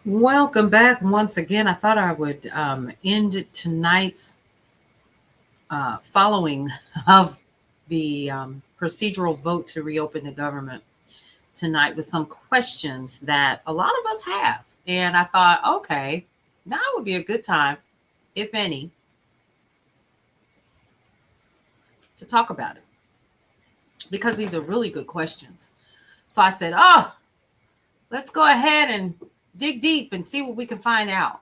Welcome back once again. I thought I would end tonight's following of the procedural vote to reopen the government tonight with some questions that a lot of us have. And I thought, okay, now would be a good time, if any, to talk about it because these are really good questions. So I said, oh, let's go ahead and dig deep and see what we can find out.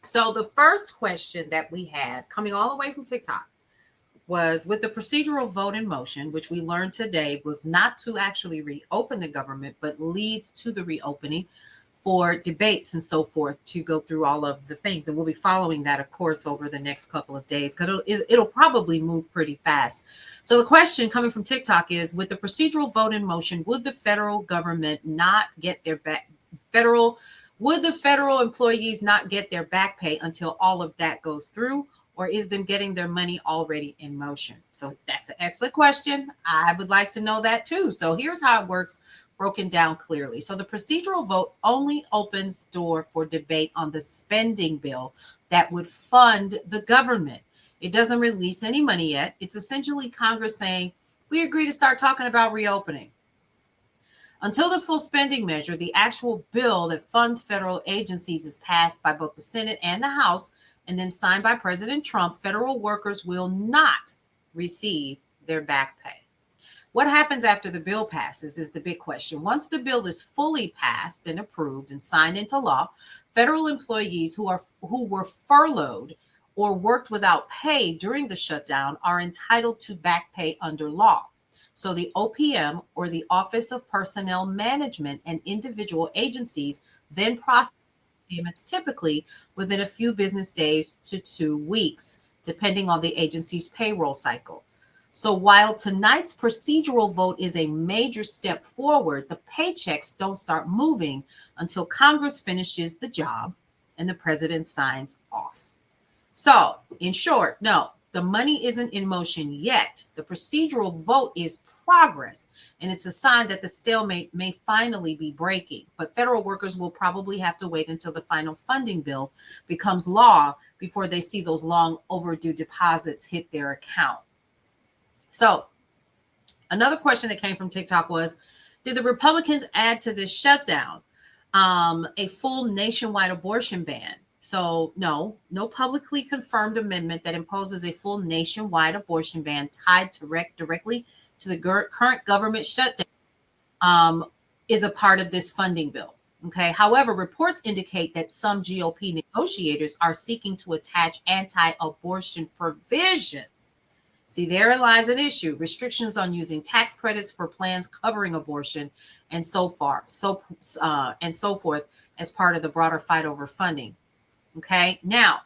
So the first question that we had coming all the way from TikTok was, with the procedural vote in motion, which we learned today was not to actually reopen the government, but leads to the reopening for debates and so forth to go through all of the things. And we'll be following that, of course, over the next couple of days because it'll probably move pretty fast. So the question coming from TikTok is, with the procedural vote in motion, would the federal government not get their would the federal employees not get their back pay until all of that goes through? Or is them getting their money already in motion? So that's an excellent question. I would like to know that too. So here's how it works, broken down clearly. So the procedural vote only opens door for debate on the spending bill that would fund the government. It doesn't release any money yet. It's essentially Congress saying, we agree to start talking about reopening. Until the full spending measure, the actual bill that funds federal agencies, is passed by both the Senate and the House and then signed by President Trump, federal workers will not receive their back pay. What happens after the bill passes is the big question. Once the bill is fully passed and approved and signed into law, federal employees who were furloughed or worked without pay during the shutdown are entitled to back pay under law. So the OPM, or the Office of Personnel Management, and individual agencies then process payments typically within a few business days to 2 weeks, depending on the agency's payroll cycle. So while tonight's procedural vote is a major step forward, the paychecks don't start moving until Congress finishes the job and the president signs off. So, in short, no, the money isn't in motion yet. The procedural vote is progress, and it's a sign that the stalemate may finally be breaking. But federal workers will probably have to wait until the final funding bill becomes law before they see those long overdue deposits hit their account. So, another question that came from TikTok was, did the Republicans add to this shutdown a full nationwide abortion ban? So no publicly confirmed amendment that imposes a full nationwide abortion ban tied directly to the current government shutdown is a part of this funding bill. Okay. However, reports indicate that some GOP negotiators are seeking to attach anti-abortion provisions. See, there lies an issue: restrictions on using tax credits for plans covering abortion, and so forth, as part of the broader fight over funding. Okay, now,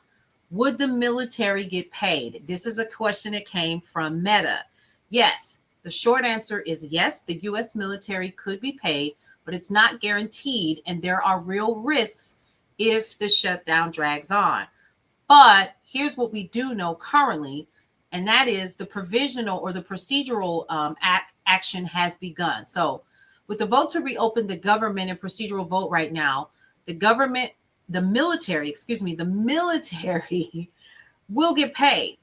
would the military get paid? This is a question that came from Meta. Yes, the short answer is yes, the U.S. military could be paid, but it's not guaranteed, and there are real risks if the shutdown drags on. But here's what we do know currently, and that is the provisional or the procedural action has begun. So with the vote to reopen the government and procedural vote right now, the military will get paid.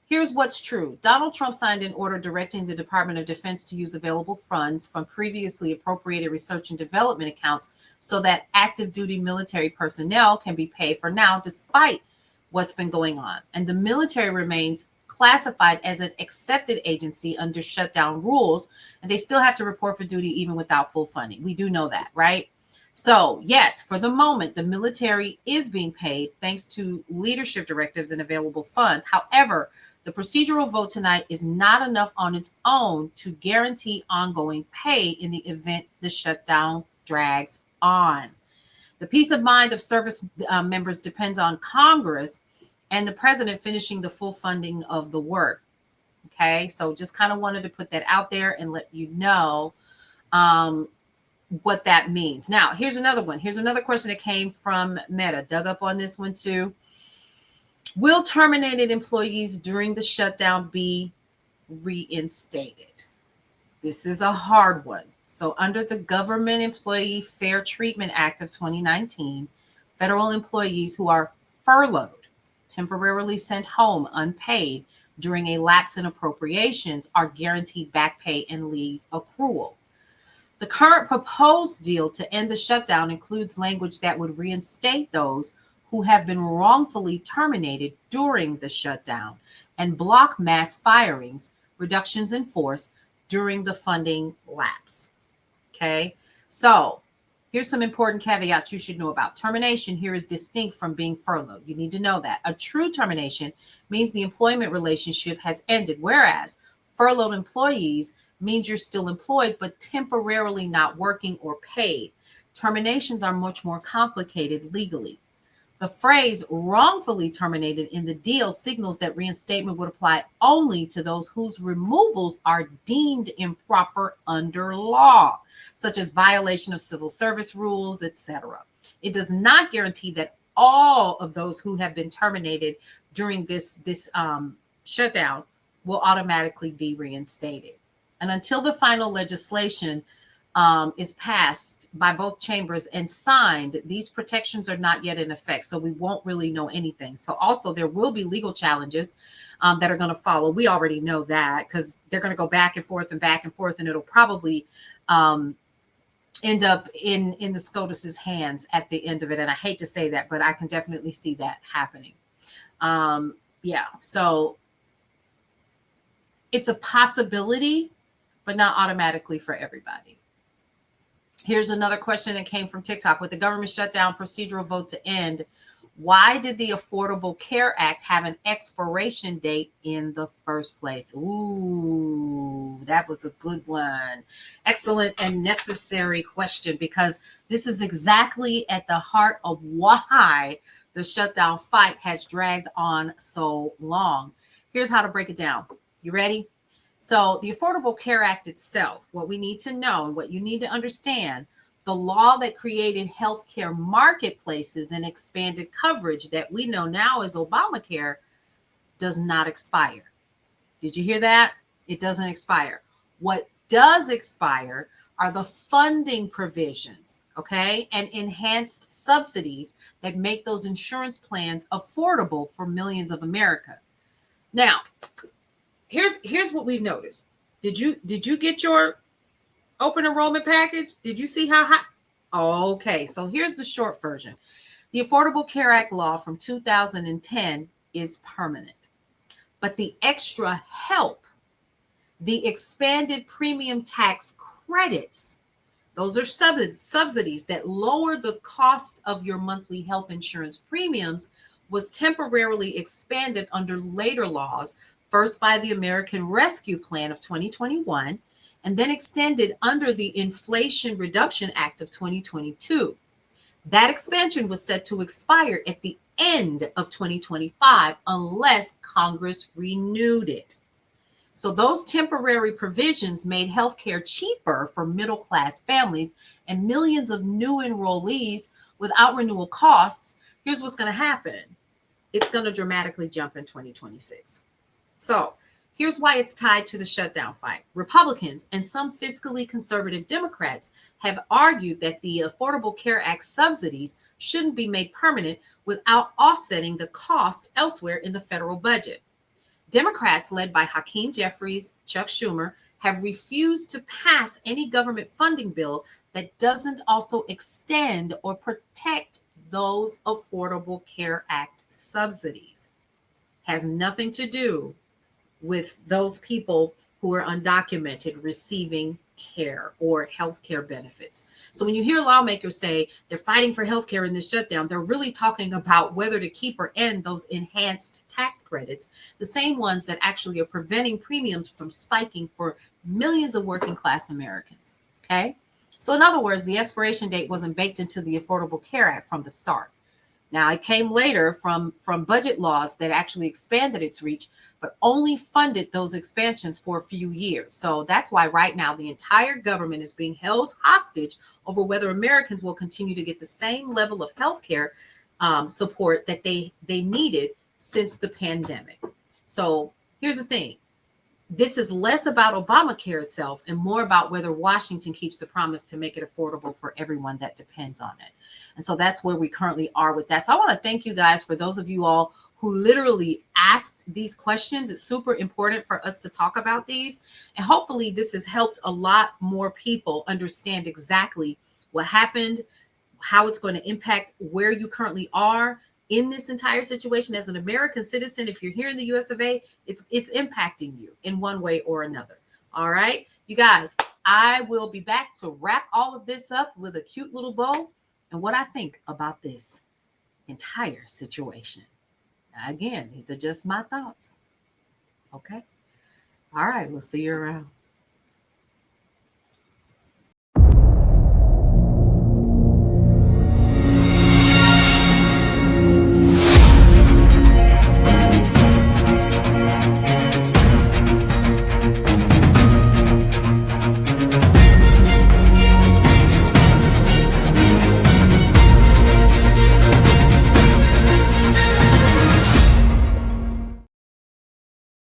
Here's what's true. Donald Trump signed an order directing the Department of Defense to use available funds from previously appropriated research and development accounts so that active duty military personnel can be paid for now, despite what's been going on. And the military remains classified as an accepted agency under shutdown rules, and they still have to report for duty even without full funding. We do know that, right? So, yes, for the moment, the military is being paid thanks to leadership directives and available funds. However, the procedural vote tonight is not enough on its own to guarantee ongoing pay in the event the shutdown drags on. The peace of mind of service members depends on Congress and the president finishing the full funding of the work. Okay, so just kind of wanted to put that out there and let you know what that means. Now, here's another one. Here's another question that came from Meta. Dug up on this one too. Will terminated employees during the shutdown be reinstated? This is a hard one. So under the Government Employee Fair Treatment Act of 2019, federal employees who are furloughed, temporarily sent home unpaid during a lapse in appropriations, are guaranteed back pay and leave accrual. The current proposed deal to end the shutdown includes language that would reinstate those who have been wrongfully terminated during the shutdown and block mass firings, reductions in force during the funding lapse. Okay, so here's some important caveats you should know about. Termination here is distinct from being furloughed. You need to know that. A true termination means the employment relationship has ended, whereas furloughed employees means you're still employed but temporarily not working or paid. Terminations are much more complicated legally. The phrase wrongfully terminated in the deal signals that reinstatement would apply only to those whose removals are deemed improper under law, such as violation of civil service rules, etc. It does not guarantee that all of those who have been terminated during this shutdown will automatically be reinstated. And until the final legislation is passed by both chambers and signed, these protections are not yet in effect. So we won't really know anything. So also there will be legal challenges that are going to follow. We already know that because they're going to go back and forth, and it'll probably end up in the SCOTUS's hands at the end of it. And I hate to say that, but I can definitely see that happening. Yeah, so it's a possibility, but not automatically for everybody. Here's another question that came from TikTok. With the government shutdown, procedural vote to end, why did the Affordable Care Act have an expiration date in the first place? Ooh, that was a good one. Excellent and necessary question, because this is exactly at the heart of why the shutdown fight has dragged on so long. Here's how to break it down. You ready? So the Affordable Care Act itself, what we need to know and what you need to understand, the law that created healthcare marketplaces and expanded coverage that we know now as Obamacare, does not expire. Did you hear that? It doesn't expire. What does expire are the funding provisions, okay, and enhanced subsidies that make those insurance plans affordable for millions of America. Now, here's what we've noticed. Did you get your open enrollment package? Did you see how high? Okay, so here's the short version. The Affordable Care Act law from 2010 is permanent, but the extra help, the expanded premium tax credits, those are subsidies that lower the cost of your monthly health insurance premiums, was temporarily expanded under later laws, first by the American Rescue Plan of 2021, and then extended under the Inflation Reduction Act of 2022. That expansion was set to expire at the end of 2025 unless Congress renewed it. So those temporary provisions made healthcare cheaper for middle-class families and millions of new enrollees without renewal costs. Here's what's going to happen. It's going to dramatically jump in 2026. So here's why it's tied to the shutdown fight. Republicans and some fiscally conservative Democrats have argued that the Affordable Care Act subsidies shouldn't be made permanent without offsetting the cost elsewhere in the federal budget. Democrats, led by Hakeem Jeffries, Chuck Schumer, have refused to pass any government funding bill that doesn't also extend or protect those Affordable Care Act subsidies. Has nothing to do with those people who are undocumented receiving care or health care benefits. So when you hear lawmakers say they're fighting for health care in this shutdown, they're really talking about whether to keep or end those enhanced tax credits, the same ones that actually are preventing premiums from spiking for millions of working class Americans. Okay. So in other words, the expiration date wasn't baked into the Affordable Care Act from the start. Now, it came later from budget laws that actually expanded its reach, but only funded those expansions for a few years. So that's why right now the entire government is being held hostage over whether Americans will continue to get the same level of healthcare support that they needed since the pandemic. So here's the thing. this is less about Obamacare itself and more about whether Washington keeps the promise to make it affordable for everyone that depends on it. And so that's where we currently are with that. So I want to thank you guys for those of you all who literally asked these questions. It's super important for us to talk about these. And hopefully this has helped a lot more people understand exactly what happened, how it's going to impact where you currently are in this entire situation as an American citizen. If you're here in the US of A, it's impacting you in one way or another. All right, you guys, I will be back to wrap all of this up with a cute little bow and what I think about this entire situation. Now, again, these are just my thoughts. Okay. All right. We'll see you around.